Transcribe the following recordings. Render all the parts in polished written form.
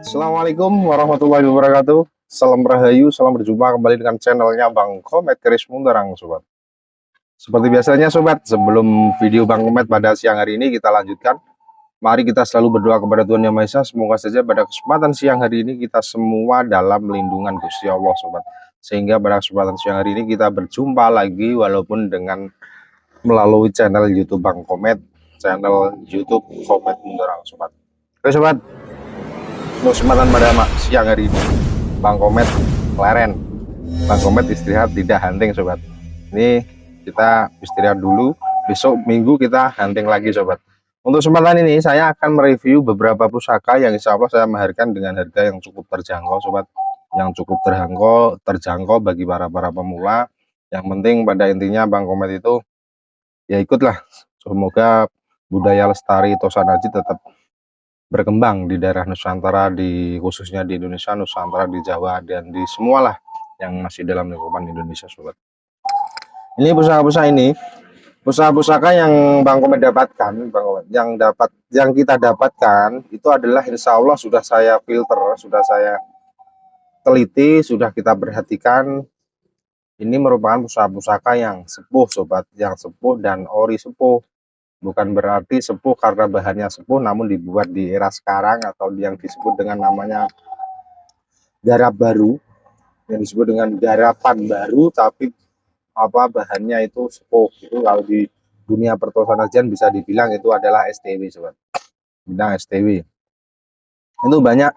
Assalamualaikum warahmatullahi wabarakatuh. Salam Rahayu, salam berjumpa kembali dengan channelnya Bang Komet Keris Mundarang, sobat. Seperti biasanya, sobat, sebelum video Bang Komet pada siang hari ini kita lanjutkan. Mari kita selalu berdoa kepada Tuhan Yang Maha Esa. Semoga saja pada kesempatan siang hari ini kita semua dalam lindungan Gusti Allah, sobat. Sehingga pada kesempatan siang hari ini kita berjumpa lagi walaupun dengan melalui channel YouTube Bang Komet, channel YouTube Komet Mundarang, sobat. Oke, sobat. Untuk kesempatan pada siang hari ini Bang Komet keleren, Bang Komet istirahat tidak hunting, sobat. Ini kita istirahat dulu, besok minggu kita hunting lagi, sobat. Untuk kesempatan ini saya akan mereview beberapa pusaka yang insya Allah saya maharkan dengan harga yang cukup terjangkau, sobat. Yang cukup terjangkau bagi para pemula. Yang penting pada intinya Bang Komet itu ya ikutlah, semoga budaya lestari Tosanaji tetap berkembang di daerah Nusantara, khususnya di Indonesia, Nusantara, di Jawa, dan di semualah yang masih dalam lingkupan Indonesia, sobat. Ini pusaka-pusaka yang Bang Komet dapatkan, Bang Komet, yang kita dapatkan itu adalah insya Allah sudah saya filter, sudah saya teliti, sudah kita perhatikan. Ini merupakan pusaka-pusaka yang sepuh, sobat, yang sepuh dan ori sepuh. Bukan berarti sepuh karena bahannya sepuh, namun dibuat di era sekarang atau yang disebut dengan namanya garap baru, yang disebut dengan garapan baru, tapi bahannya itu sepuh. Itu kalau di dunia pertosanajian bisa dibilang itu adalah STW, sobat. Bidang STW. Itu banyak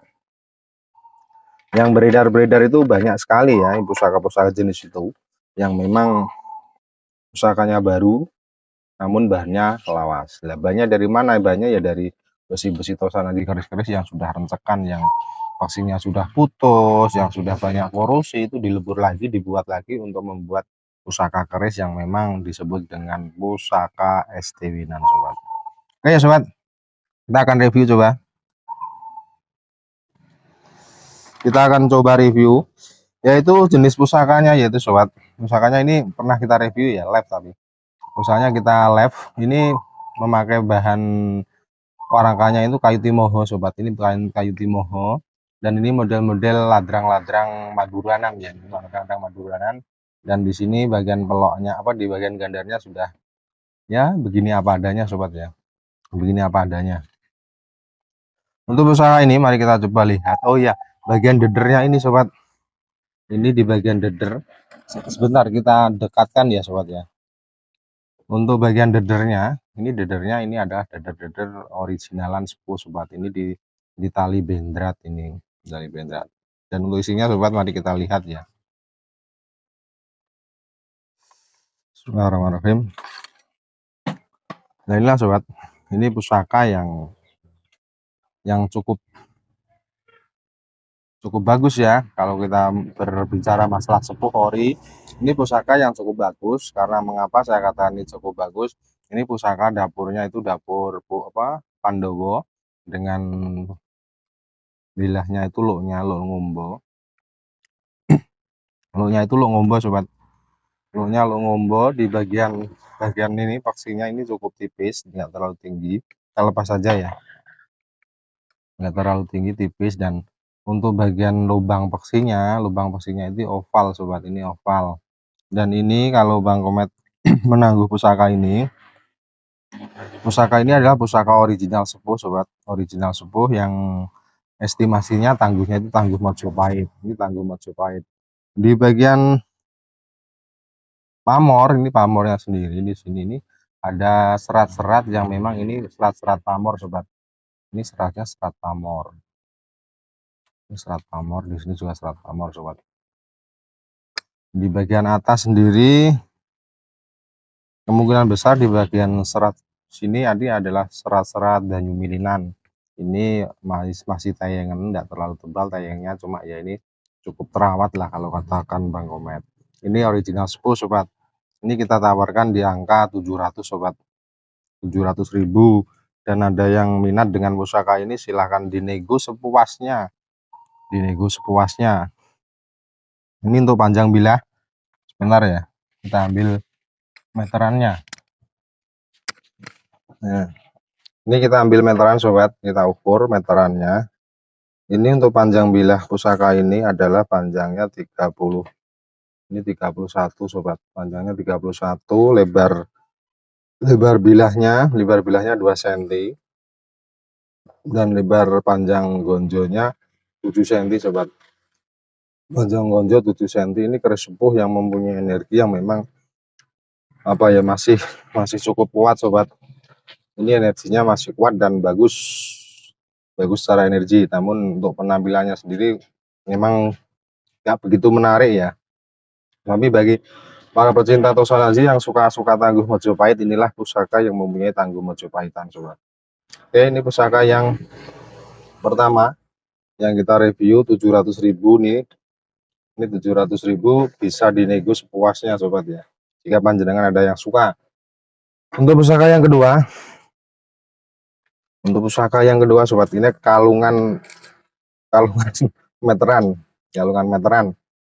yang beredar-beredar, itu banyak sekali ya pusaka-pusaka jenis itu yang memang pusakanya baru namun bahannya lawas. Nah, bahannya dari mana? Bahannya ya dari besi-besi Tosanaji keris-keris yang sudah rencekan, yang paksinya sudah putus, yang sudah banyak korosi, itu dilebur lagi, dibuat lagi untuk membuat pusaka keris yang memang disebut dengan pusaka STW-nan, sobat. Oke ya, sobat, kita akan review, coba. Kita akan coba review yaitu jenis pusakanya, yaitu sobat, pusakanya ini pernah kita review ya, live, tapi misalnya kita live ini memakai bahan warangkanya itu kayu timoho, sobat. Ini kayu timoho, dan ini model-model ladrang-ladrang Maduranan ya, ladrang Maduranan. Dan di sini bagian peloknya di bagian gandarnya sudah ya begini apa adanya, sobat ya, begini apa adanya. Untuk pusaka ini mari kita coba lihat. Oh ya, bagian dedernya ini, sobat, ini di bagian deder, sebentar kita dekatkan ya, sobat ya. Untuk bagian dedernya ini adalah deder originalan sepuh, sobat. Ini di tali bendrat, ini tali bendrat. Dan untuk isinya, sobat, mari kita lihat ya. Bismillahirrahmanirrahim. Nah, inilah, sobat, ini pusaka yang cukup bagus ya. Kalau kita berbicara masalah sepuh ori, ini pusaka yang cukup bagus. Karena mengapa saya katakan ini cukup bagus? Ini pusaka dapurnya itu dapur Pandowo, dengan bilahnya itu luk ngombo. Luknya itu luk ngombo, sobat. Luknya luk ngombo, di bagian ini paksinya ini cukup tipis, nggak terlalu tinggi. Kita lepas saja ya, nggak terlalu tinggi, tipis. Dan untuk bagian lubang paksinya itu oval, sobat. Ini oval. Dan ini kalau Bang Komet menangguh pusaka ini adalah pusaka original sepuh, sobat. Original sepuh yang estimasinya tangguhnya itu tangguh Majapahit. Ini tangguh Majapahit. Di bagian pamor, ini pamornya sendiri, di sini ini ada serat-serat yang memang ini serat-serat pamor, sobat. Ini seratnya serat pamor. Ini serat pamor, di sini juga serat pamor, sobat. Di bagian atas sendiri kemungkinan besar di bagian serat sini adalah serat-serat Banyu Milinan. Ini masih tayangan, enggak terlalu tebal tayangnya, cuma ya ini cukup terawat lah kalau katakan Bang Komet. Ini original sepuh, sobat. Ini kita tawarkan di angka 700, sobat. 700.000. Dan ada yang minat dengan pusaka ini, silahkan dinego sepuasnya. Dinego sepuasnya. Ini untuk panjang bilah. Sebentar ya, kita ambil meterannya. Nah, ini kita ambil meteran, sobat, kita ukur meterannya. Ini untuk panjang bilah pusaka ini adalah panjangnya 30. Ini 31 sobat. Panjangnya 31, lebar bilahnya 2 cm dan lebar panjang gonjonya 7 cm sobat. Panjang gonjo 7 cm. Ini keris sepuh yang mempunyai energi yang memang masih cukup kuat sobat. Ini energinya masih kuat dan bagus secara energi, namun untuk penampilannya sendiri memang nggak begitu menarik ya. Tapi bagi para pecinta Toshanashi yang suka Tangguh Mojopahit, inilah pusaka yang mempunyai Tangguh Mojopahitan sobat. Oke, ini pusaka yang pertama yang kita review 700.000 nih. Ini 700.000 bisa dinego sepuasnya sobat ya, jika panjenengan ada yang suka. Untuk pusaka yang kedua sobat, ini kalungan meteran,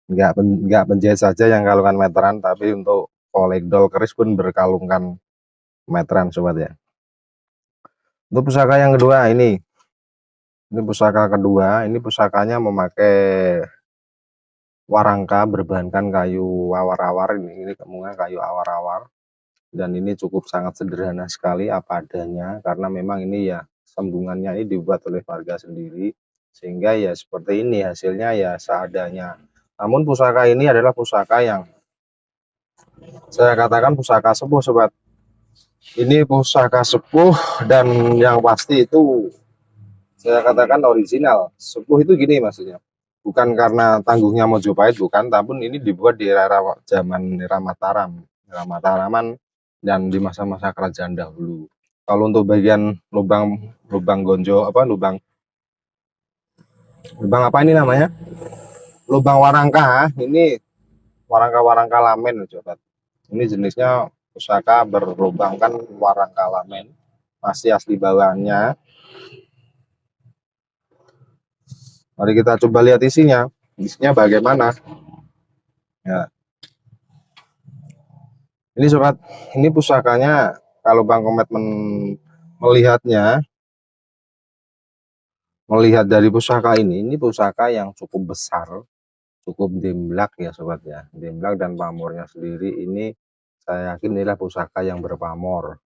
nggak penjahit saja yang kalungan meteran, tapi untuk kolekdol keris pun berkalungkan meteran sobat ya. Untuk pusaka yang kedua ini pusaka kedua, ini pusakanya memakai warangka berbahankan kayu awar-awar. Ini kemungkinan kayu awar-awar, dan ini cukup sangat sederhana sekali apa adanya, karena memang ini ya sambungannya ini dibuat oleh warga sendiri, sehingga ya seperti ini hasilnya ya seadanya. Namun pusaka ini adalah pusaka yang saya katakan pusaka sepuh sobat. Ini pusaka sepuh dan yang pasti itu saya katakan original. Sepuh itu gini maksudnya, bukan karena tangguhnya Mojopahit, bukan, tapi ini dibuat di era zaman Mataraman dan di masa-masa kerajaan dahulu. Kalau untuk bagian lubang gonjo lubang apa ini namanya, lubang warangka, ini warangka lamen sobat. Ini jenisnya pusaka berlubangkan warangka lamen, masih asli bawaannya. Mari kita coba lihat isinya bagaimana ya. Ini sobat, ini pusakanya kalau Bang Komet melihat dari pusaka ini pusaka yang cukup besar, cukup dimlak ya sobat ya. Dimlak dan pamornya sendiri ini saya yakin inilah pusaka yang berpamor.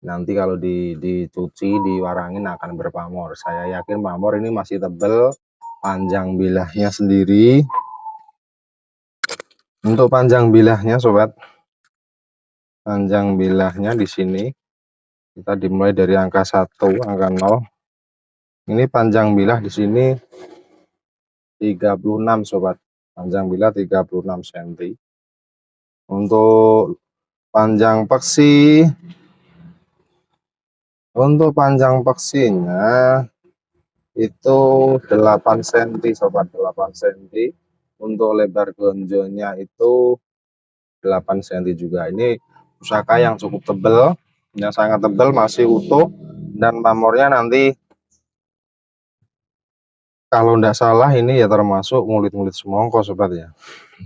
Nanti kalau dicuci, diwarangin akan berpamor. Saya yakin pamor ini masih tebal. Panjang bilahnya sendiri, untuk panjang bilahnya sobat, panjang bilahnya di sini kita dimulai dari angka 1, angka 0. Ini panjang bilah di sini 36 sobat. Panjang bilah 36 cm. Untuk panjang peksinya itu 8 cm sobat, 8 cm. Untuk lebar gonjonya itu 8 cm juga. Ini pusaka yang cukup tebal, yang sangat tebal, masih utuh, dan pamornya nanti kalau tidak salah ini ya termasuk ngulit-ngulit semongko sobat ya.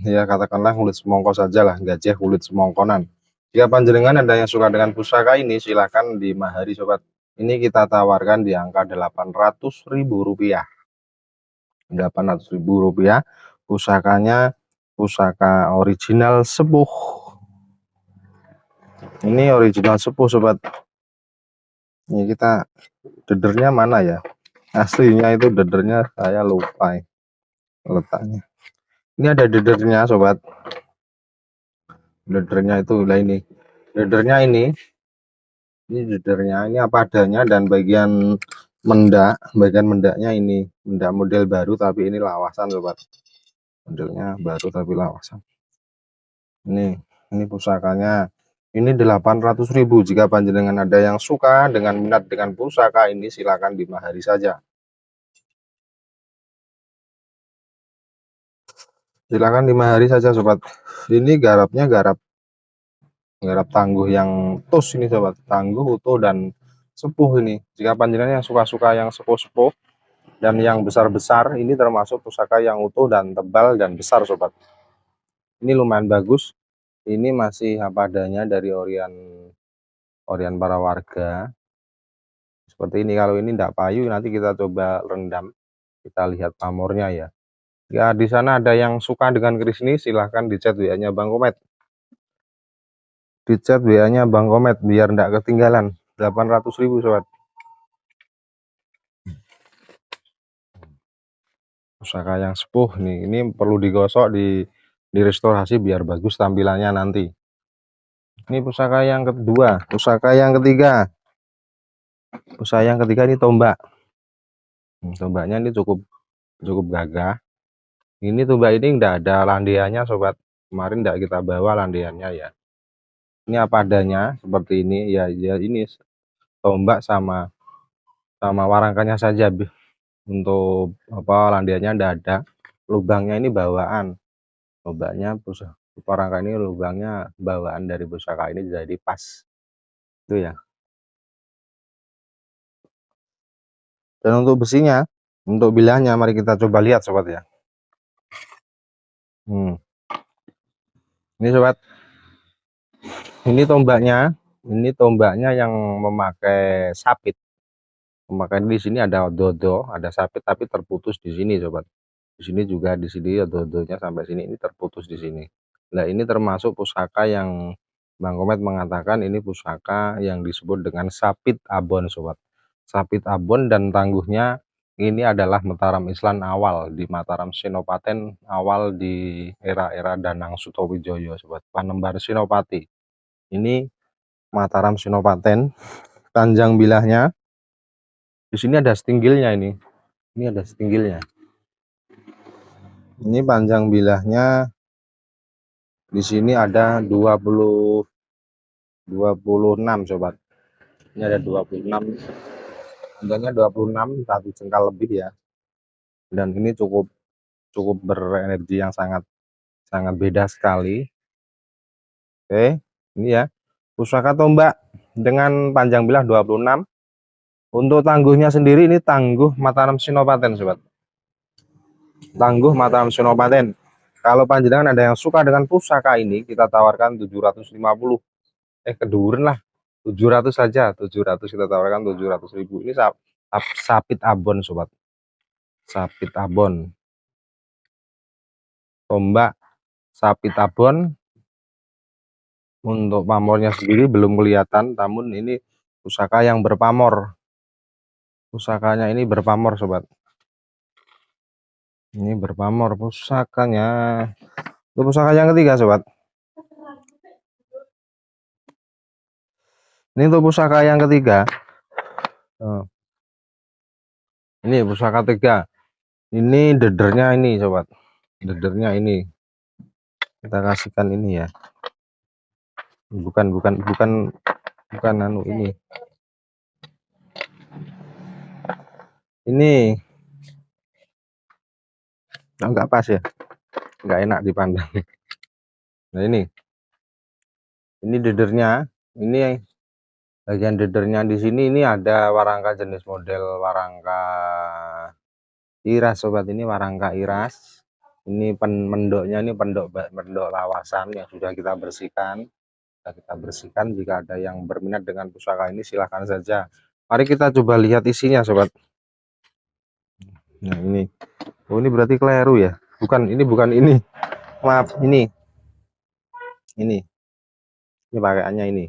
Ya katakanlah ngulit semongko saja lah, gajah kulit semongkonan. Jika panjenengan ada yang suka dengan pusaka ini, silahkan dimahari sobat. Ini kita tawarkan di angka Rp800.000. Rp800.000. Pusakanya pusaka original sepuh. Ini original sepuh sobat. Ini kita dedernya mana ya? Aslinya itu dedernya saya lupa letaknya. Ini ada dedernya sobat. Dedernya itu lah ini. Dedernya ini dedernya ini apa adanya, dan bagian mendaknya ini mendak model baru, tapi ini lawasan sobat. Modelnya baru tapi lawasan. Ini pusakanya. Ini 800.000. Jika panjenengan ada yang suka dengan minat dengan pusaka ini, silakan dimahari saja. Silakan dimahari saja sobat. Ini garapnya garap tangguh yang tus ini sobat, tangguh utuh dan sepuh ini. Jika panjenengan yang suka yang sepuh-sepuh dan yang besar-besar, ini termasuk pusaka yang utuh dan tebal dan besar sobat. Ini lumayan bagus. Ini masih apa adanya dari orian para warga. Seperti ini. Kalau ini tidak payu, nanti kita coba rendam. Kita lihat pamornya ya. Ya, di sana ada yang suka dengan keris ini, silahkan di chat WA-nya Bang Komet. Di chat WA-nya Bang Komet biar enggak ketinggalan. 800.000 sobat. Pusaka yang sepuh nih, ini perlu digosok, di restorasi biar bagus tampilannya nanti. Ini pusaka yang kedua, pusaka yang ketiga. Pusaka yang ketiga ini tombak. Tombaknya ini cukup gagah. Ini tombak ini enggak ada landiannya sobat. Kemarin enggak kita bawa landiannya ya. Ini apa adanya seperti ini ya, ini tombak sama warangkanya saja. Untuk apa landiannya enggak ada. Lubangnya ini bawaan. Lubangnya warangka ini lubangnya bawaan dari pusaka ini, jadi pas. Itu ya. Dan untuk besinya, untuk bilahnya mari kita coba lihat sobat ya. Ini sobat. Ini tombaknya yang memakai sapit. Memakai di sini ada dodo, ada sapit tapi terputus di sini sobat. Di sini juga, di sini dodonya sampai sini, ini terputus di sini. Nah, ini termasuk pusaka yang Bang Komet mengatakan ini pusaka yang disebut dengan sapit abon sobat. Sapit abon, dan tangguhnya ini adalah Mataram Islam awal di Mataram Senopaten awal di era-era Danang Sutawijaya sobat. Panembahan Senopati. Ini Mataram Senopaten. Panjang bilahnya di sini ada stinggilnya ini. Ini ada stinggilnya. Ini panjang bilahnya di sini ada 26 sobat. Ini ada 26. Panjangnya 26, 1 jengkal lebih ya. Dan ini cukup berenergi yang sangat beda sekali. Oke, ini ya. Pusaka tombak dengan panjang bilah 26. Untuk tangguhnya sendiri ini tangguh Mataram Senopaten sobat. Tangguh Mataram Senopaten. Kalau panjenengan ada yang suka dengan pusaka ini, kita tawarkan 750. Keduren lah. 700 saja, 700 kita tawarkan 700.000. Ini sapit abon sobat. Sapit abon. Tombak sapit abon. Untuk pamornya sendiri belum kelihatan, namun ini pusaka yang berpamor. Pusakanya ini berpamor sobat. Ini berpamor pusakanya. Itu pusaka yang ketiga sobat. Ini untuk pusaka yang ketiga. Ini pusaka ketiga. Ini dedernya ini sobat. Dedernya ini. Kita kasihkan ini ya. Bukan anu ini. Ini enggak pas ya. Enggak enak dipandang. Nah, ini dedernya. Ini bagian dedernya di sini, ini ada warangka jenis model warangka iras sobat. Ini warangka iras. Ini mendoknya ini pendok lawasan yang sudah kita bersihkan. Jika ada yang berminat dengan pusaka ini silahkan saja. Mari kita coba lihat isinya sobat. Nah, ini. Oh, ini berarti keliru ya. Ini bukan ini. Maaf, ini. Ini pakaiannya ini.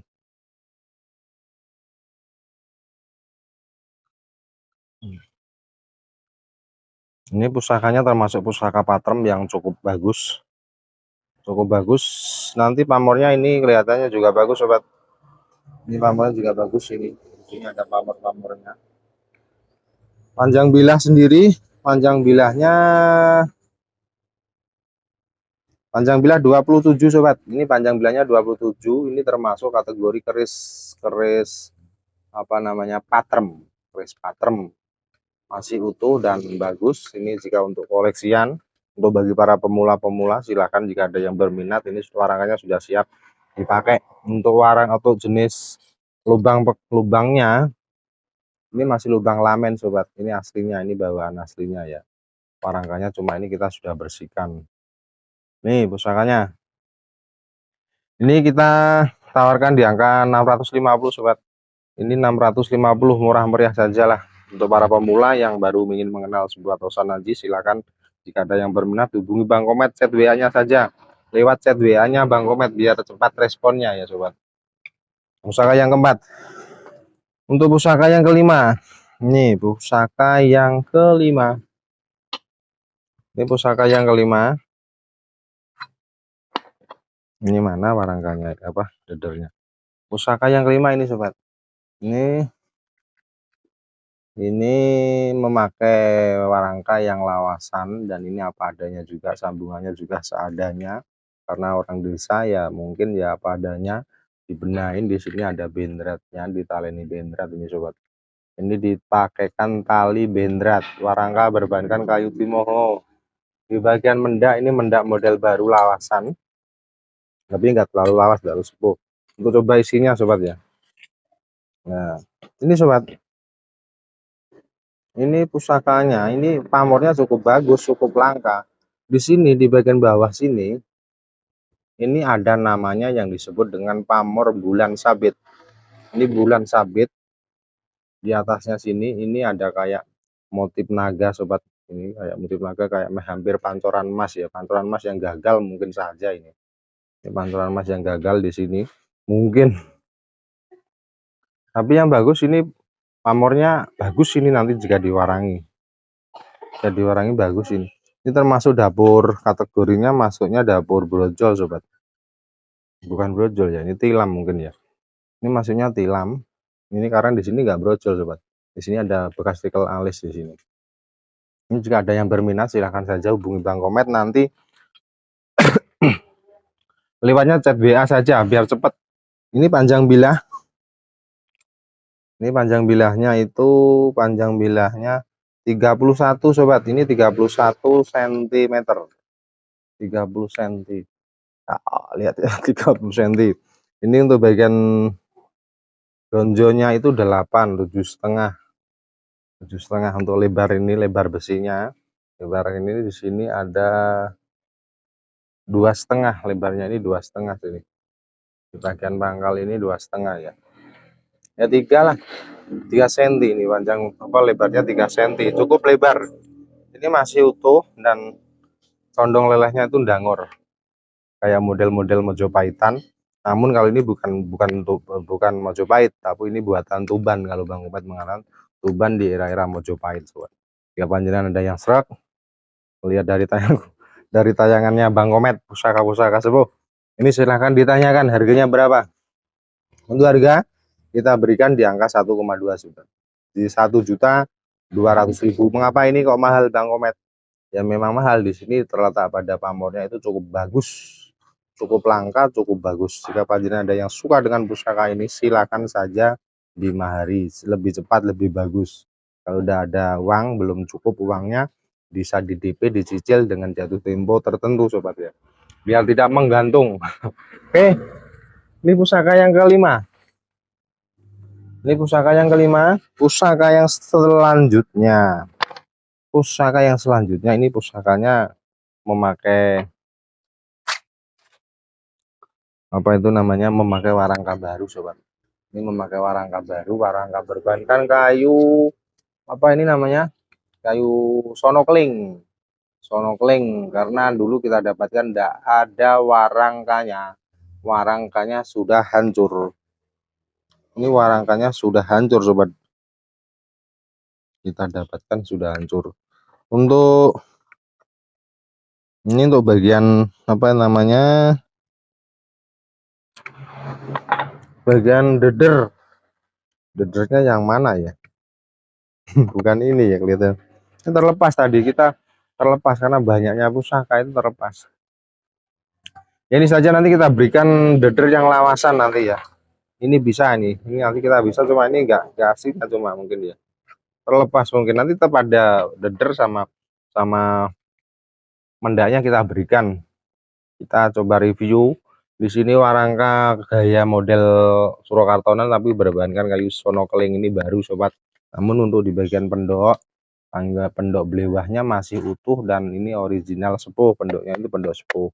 Ini pusakanya termasuk pusaka patrem yang cukup bagus. Nanti pamornya ini kelihatannya juga bagus sobat. Ini pamornya juga bagus ini. Ini ada pamornya. Panjang bilah sendiri, panjang bilahnya 27 sobat. Ini panjang bilahnya 27. Ini termasuk kategori keris apa namanya, patrem. Keris patrem. Masih utuh dan bagus. Ini jika untuk koleksian, untuk bagi para pemula silahkan jika ada yang berminat. Ini warangkanya sudah siap dipakai. Untuk warang atau jenis lubangnya ini masih lubang lamen sobat. Ini aslinya, ini bawaan aslinya ya. Warangkanya cuma ini kita sudah bersihkan. Nih pusakanya. Ini kita tawarkan di angka 650 sobat. Ini 650, murah meriah saja lah. Untuk para pemula yang baru ingin mengenal sebuah tosan Aji, silakan jika ada yang berminat hubungi Bang Komet, chat WA-nya saja. Lewat chat WA-nya Bang Komet biar cepat responnya ya sobat. Pusaka yang keempat. Untuk pusaka yang kelima. Ini pusaka yang kelima. Ini pusaka yang kelima. Ini mana warangkanya? Apa dedernya? Pusaka yang kelima ini sobat. Ini memakai warangka yang lawasan dan ini apa adanya juga, sambungannya juga seadanya. Karena orang desa ya mungkin ya apa adanya, dibenahin. Di sini ada bendratnya, ditaleni bendrat ini sobat. Ini dipakaikan tali bendrat, warangka berbahankan kayu timoho. Di bagian mendak ini mendak model baru lawasan, tapi enggak terlalu lawas, terlalu sepuh. Untuk coba isinya sobat ya. Nah ini sobat, ini pusakanya, ini pamornya cukup bagus, cukup langka. Di sini di bagian bawah sini, ini ada namanya yang disebut dengan pamor bulan sabit. Ini bulan sabit. Di atasnya sini, ini ada kayak motif naga sobat. Ini kayak motif naga, kayak hampir pancoran emas ya, pancoran emas yang gagal mungkin saja ini. Ini pancoran emas yang gagal di sini, mungkin. Tapi yang bagus ini pamornya bagus ini nanti jika diwarangi. Jika diwarangi bagus ini. Ini termasuk dapur, kategorinya masuknya dapur brojol sobat. Bukan brojol ya, ini tilam mungkin ya. Ini masuknya tilam. Ini karena di sini nggak brojol sobat. Di sini ada bekas tikel alis di sini. Ini jika ada yang berminat silahkan saja hubungi Bang Komet, nanti lewatnya chat WA saja biar cepat. Ini panjang bilah. Ini panjang bilahnya itu panjang bilahnya 31 sobat. Ini 31 cm. 30 cm. Nah, lihat ya 30 cm. Ini untuk bagian donjonya itu 7,5 untuk lebar, ini lebar besinya. Lebar ini di sini ada 2,5 lebarnya, ini 2,5 sini. Di bagian pangkal ini 2,5 ya. Ya 3 lah. 3 cm ini panjang apa lebarnya 3 cm. Cukup lebar. Ini masih utuh dan condong lelehnya itu ndangor. Kayak model-model Mojopahitan. Namun kalau ini bukan Mojopahit, tapi ini buatan Tuban kalau Bang Komet mengenal Tuban di era-era Mojopahit sobat. Jika panjenengan ada yang serak, lihat dari tayangannya Bang Komet pusaka-pusaka sepuh, ini silahkan ditanyakan harganya berapa. Untuk harga kita berikan di angka 1,2 sobat. Di 1.200.000. Mengapa ini kok mahal Bang Komet? Ya memang mahal, di sini terletak pada pamornya itu cukup bagus, cukup langka, cukup bagus. Jika panjenengan ada yang suka dengan pusaka ini, silakan saja dimahari, lebih cepat lebih bagus. Kalau udah ada uang, belum cukup uangnya, bisa di DP, dicicil dengan jatuh tempo tertentu sobat ya, biar tidak menggantung. Oke, ini pusaka yang kelima. Ini pusaka yang kelima. Pusaka yang selanjutnya, ini pusakanya memakai apa itu namanya, memakai warangka baru sobat. Ini memakai warangka baru, warangka berbahankan kayu apa ini namanya, kayu sonokling. Karena dulu kita dapatkan tidak ada warangkanya sudah hancur. Ini warangkanya sudah hancur sobat, kita dapatkan sudah hancur. Untuk ini untuk bagian apa namanya, bagian dedernya yang mana ya? Bukan ini ya kelihatan. Ini terlepas tadi, kita terlepas karena banyaknya pusaka itu terlepas. Ya, ini saja nanti kita berikan deder yang lawasan nanti ya. Ini bisa ini nanti kita bisa, cuma ini enggak asli, cuma mungkin ya terlepas, mungkin nanti tetap ada deder sama mendaknya kita berikan. Kita coba review. Di sini warangka gaya model Surakartonan tapi berbahankan kayu sonokeling, ini baru sobat. Namun untuk di bagian pendok, pendok belewahnya masih utuh dan ini original sepuh, pendoknya itu pendok sepuh.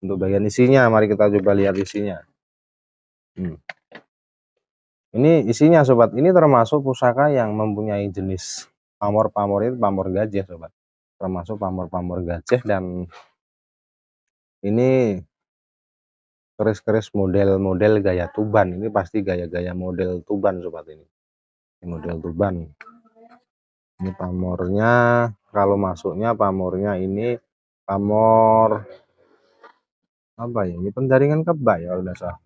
Untuk bagian isinya, mari kita coba lihat isinya. Ini isinya sobat, ini termasuk pusaka yang mempunyai jenis pamor-pamor itu pamor gajah sobat, termasuk pamor-pamor gajah. Dan ini keris-keris model-model gaya Tuban, ini pasti gaya-gaya model Tuban sobat. Ini model Tuban. Ini pamornya, kalau masuknya pamornya ini pamor apa ya, ini penjaringan kebak ya kalau tidak salah.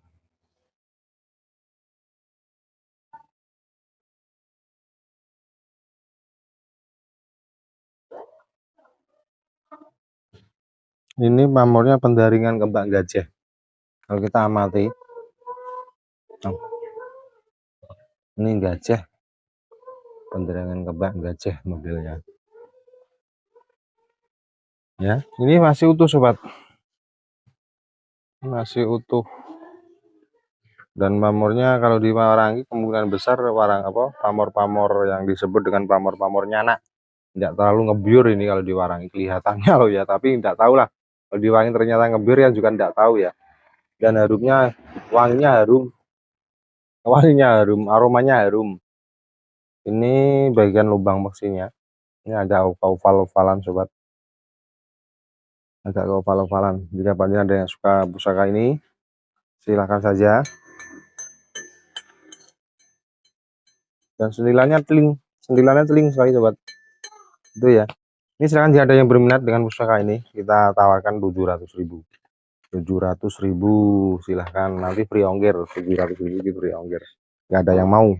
Ini pamornya penjaringan kebak gajah. Kalau kita amati, ini gajah, penjaringan kebak gajah modelnya. Ya, ini masih utuh sobat, masih utuh. Dan pamornya kalau diwarangi kemungkinan besar pamor-pamor yang disebut dengan pamor-pamor nyanak, tidak terlalu ngebyur ini kalau diwarangi kelihatannya loh ya, tapi tidak tahu lah kalau diwarangi ternyata ngebyur ya juga tidak tahu ya. Dan harumnya, wanginya harum, aromanya harum. Ini bagian lubang mesinnya, ini ada oval-ovalan sobat, agak oval-ovalan. Jika kalian ada yang suka pusaka ini, silahkan saja. Dan sentilannya teling sekali sobat, itu ya. Ini silahkan jika ada yang berminat dengan pusaka ini, kita tawarkan 700.000. 700.000 silahkan, nanti free ongkir. 700.000 itu free ongkir, nggak ada yang mau.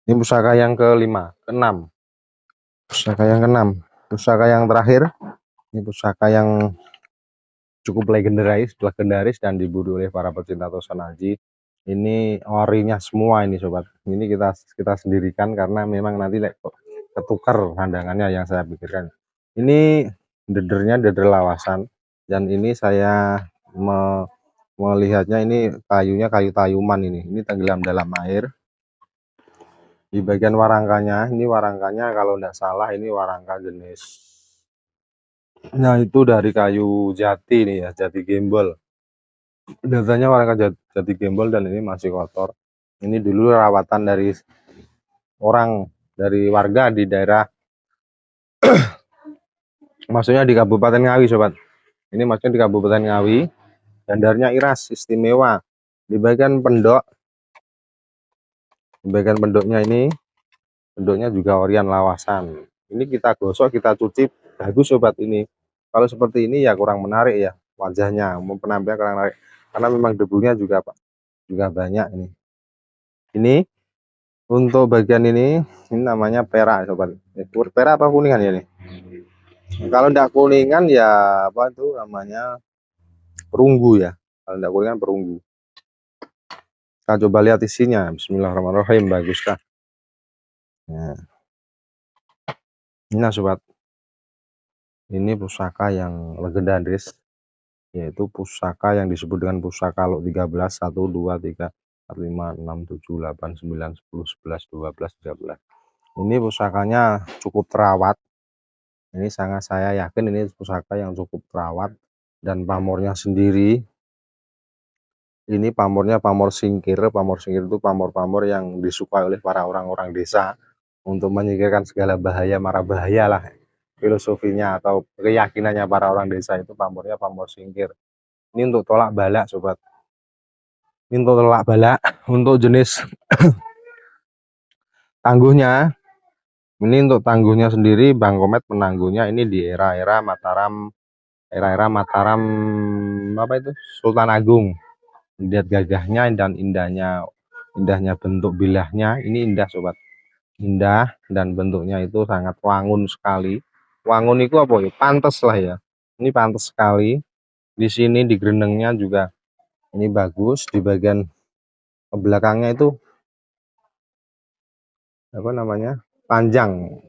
Ini pusaka yang keenam, pusaka yang keenam, pusaka yang terakhir. Ini pusaka yang cukup legendaris dan diburu oleh para pecinta Toshanaji. Ini orinya semua ini sobat, ini kita sendirikan karena memang nanti ketukar pandangannya yang saya pikirkan. Ini dedernya deder lawasan, dan ini saya melihatnya ini kayunya kayu tayuman. Ini tenggelam dalam air. Di bagian warangkanya, ini warangkanya kalau tidak salah ini warangka jenis, nah itu dari kayu jati nih ya, jati gembol. Datanya warangka jati gembol dan ini masih kotor. Ini dulu rawatan dari warga di daerah maksudnya di Kabupaten Ngawi sobat. Ini maksudnya di Kabupaten Ngawi, gandarnya iras istimewa. Di bagian pendoknya ini, pendoknya juga orian lawasan. Ini kita gosok, kita cuci, bagus sobat. Ini kalau seperti ini ya kurang menarik ya wajahnya, penampilan kurang menarik karena memang debunya juga banyak. Ini untuk bagian ini namanya perak sobat. Perak apa kuningan ya nih? Kalau tidak kuningan ya apa itu namanya, perunggu ya. Kalau tidak kuningan perunggu. Kita coba lihat isinya. Bismillahirrahmanirrahim. Baguskah? Nah, ini sobat, ini pusaka yang legendaris, yaitu pusaka yang disebut dengan pusaka Lok 13, 1, 2, 3, 4, 5, 6, 7, 8, 9, 10, 11, 12, 13. Ini pusakanya cukup terawat. Ini sangat saya yakin ini pusaka yang cukup terawat. Dan pamornya sendiri, ini pamornya pamor singkir. Pamor singkir itu pamor-pamor yang disukai oleh para orang-orang desa untuk menyingkirkan segala bahaya, mara bahaya lah. Filosofinya atau keyakinannya para orang desa itu pamornya pamor singkir. Ini untuk tolak balak sobat. Ini untuk tolak balak. Untuk jenis tangguhnya, ini untuk tangguhnya sendiri Bang Komet menangguhnya ini di era-era Mataram, apa itu, Sultan Agung. Lihat gagahnya dan indahnya bentuk bilahnya, ini indah sobat, indah, dan bentuknya itu sangat wangun sekali. Wangun itu apa ya, pantas lah ya, ini pantas sekali. Di sini di gerendengnya juga ini bagus. Di bagian belakangnya itu apa namanya, panjang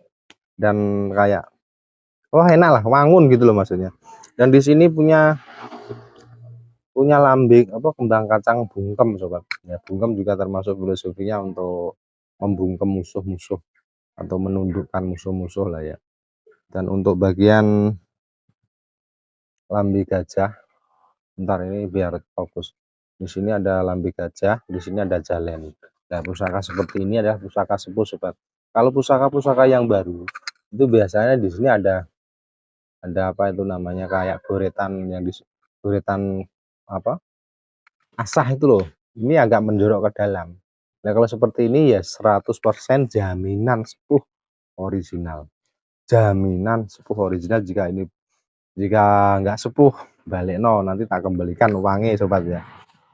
dan kayak enak lah, wangun gitu loh maksudnya. Dan di sini punya lambik kembang kacang bungkem sobat ya. Bungkem juga termasuk filosofinya untuk membungkem musuh-musuh atau menundukkan musuh-musuh lah ya. Dan untuk bagian lambi gajah, bentar ini biar fokus. Di sini ada lambe gajah, di sini ada jalen. Nah, pusaka seperti ini adalah pusaka sepuh sobat. Kalau pusaka-pusaka yang baru itu biasanya di sini ada apa itu namanya, kayak goretan yang di goretan apa? Asah itu loh. Ini agak menjorok ke dalam. Nah, kalau seperti ini ya 100% jaminan sepuh original. Jaminan sepuh original. Jika nggak sepuh balik no, nanti tak kembalikan uangnya sobat ya.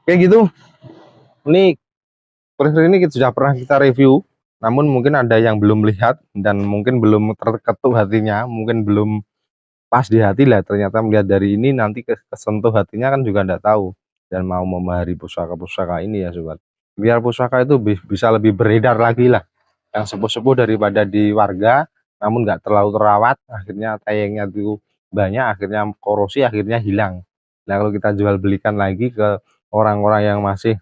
Kayak gitu. Ini ini kita sudah pernah kita review, namun mungkin ada yang belum lihat dan mungkin belum terketuk hatinya, mungkin belum pas di hati lah. Ternyata melihat dari ini nanti kesentuh hatinya kan juga enggak tahu, dan mau memahari pusaka-pusaka ini ya sobat, biar pusaka itu bisa lebih beredar lagi lah, yang sepuh-sepuh daripada di warga namun nggak terlalu terawat, akhirnya tayangnya itu banyak, akhirnya korosi, akhirnya hilang. Nah, kalau kita jual belikan lagi ke orang-orang yang masih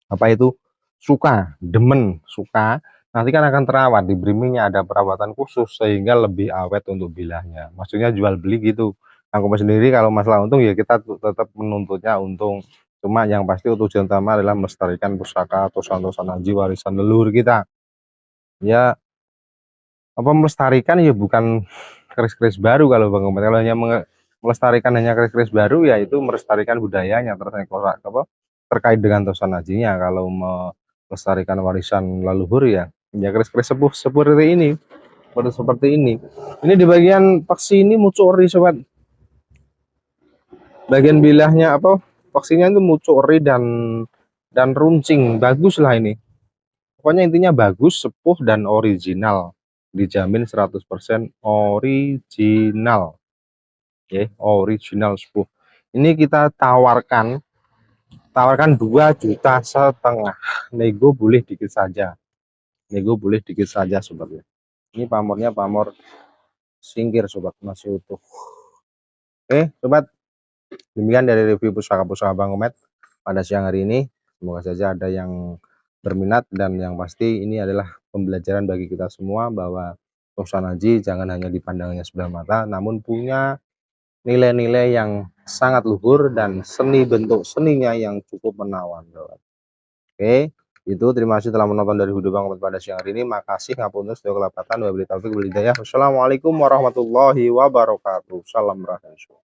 apa itu suka, nanti kan akan terawat, di brimmingnya ada perawatan khusus sehingga lebih awet untuk bilahnya. Maksudnya jual beli gitu. Aku sendiri kalau masalah untung ya kita tetap menuntutnya untung. Cuma yang pasti tujuan utama adalah melestarikan pusaka atau tosan haji warisan leluhur kita. Ya, apa melestarikan ya bukan keris-keris baru kalau Bang Komet. Kalau hanya melestarikan hanya keris-keris baru ya itu melestarikan budayanya apa terkait dengan tosan hajinya. Kalau melestarikan warisan leluhur ya keris-keris sepuh seperti ini, seperti ini. Ini di bagian paksi ini mucuri sobat. Bagian bilahnya apa paksinya itu mucuri dan runcing, bagus lah ini. Pokoknya intinya bagus, sepuh dan original. Dijamin 100% original. Oke, original sepuh. Ini kita tawarkan 2,5 juta. Nego boleh dikit saja. Nego boleh dikit saja sobat. Ini pamornya pamor singkir sobat, masih utuh. Oke sobat, demikian dari review pusaka-pusaka Bang Komet pada siang hari ini. Semoga saja ada yang berminat, dan yang pasti ini adalah pembelajaran bagi kita semua bahwa tosan haji jangan hanya dipandangnya sebelah mata, namun punya nilai-nilai yang sangat luhur dan bentuk seninya yang cukup menawan. Oke, itu terima kasih telah menonton dari video Bang Komet pada siang hari ini. Makasih, ngapunten sedaya kelapatan, wabillahi taufiq wal hidayah. Wassalamualaikum warahmatullahi wabarakatuh. Salam rahayu.